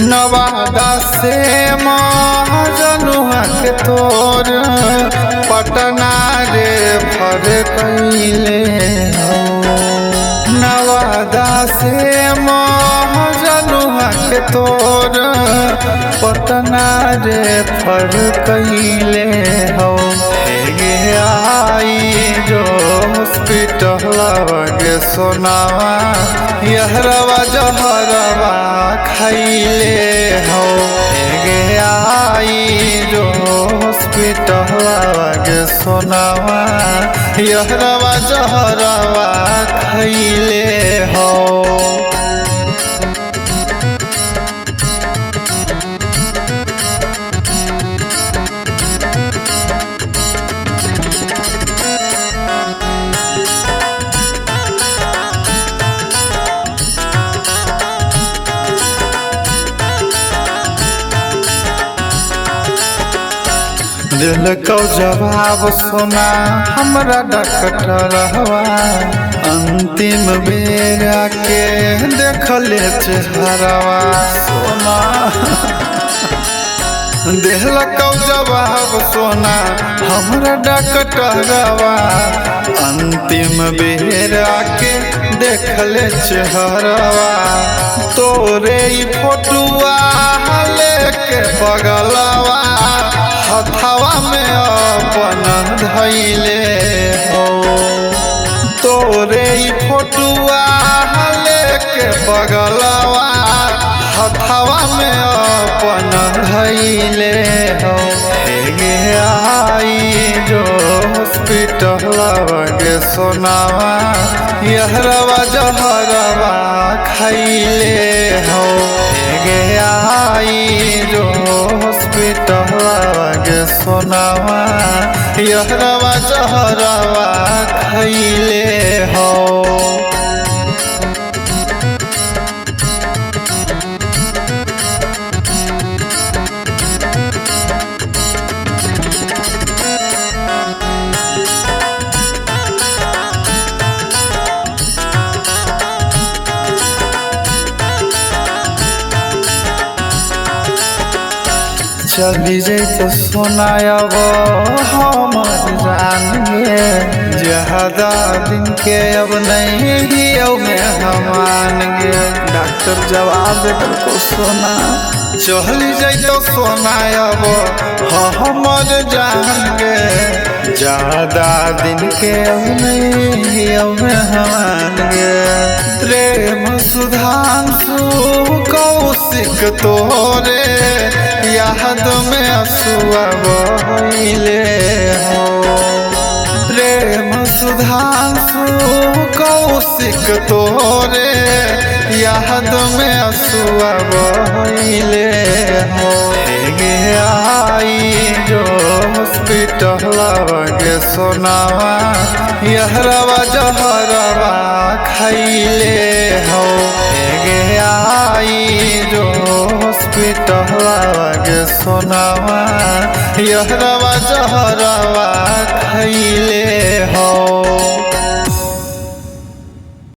नवादा से महाजनुआ के तोर पटना रे फर कैले हो। नवादा से महाजनुआ के तोर पटना रे फर कैले हो। आई जो हॉस्पिटल के सोनावा यहरवा जहरवा खैले हो। आई जो हॉस्पिटल के सोनावा यहरवा जहरवा खैले हो। दिल को जवाब सुना हमरा डॉक्टरवा अंतिम बेर के देखले चेहरवा सोना। दिल को जवाब सुना हमरा डॉक्टरवा अंतिम बेर के देखले चेहरवा। तोरे फोटुआ लेके बगलवा हथवा में अपन धैले हो। तोरे फोटुआ लेके बगलवा हथवा में अपन धैले हो। आई जो हॉस्पिटल के सोनावा यहरवा जहरवा खैले हो। आई जो हॉस्पिटल के सोनावा यहरवा जहरवा खैले हो। चली जैतो सोनायब हमर जान गे। ज्यादा दिन के अब नहीं में हमान गे। डॉक्टर जवाब को सोना चली जैतो सोनायब हमर जान गे। ज्यादा दिन के अब नहीं में हमान गे। प्रेम सुधांशु कौशिक तोरे याद में असुआ बहिले हो। प्रेम सुधांशु कौशिक तोरे याद में असुआ बहिले हो। आई जो हॉस्पिटल के सोनावा यहरवा जहरवा खैले हो। आई जो हॉस्पिटल के सोनावा यहरवा जहरवा खैले हो।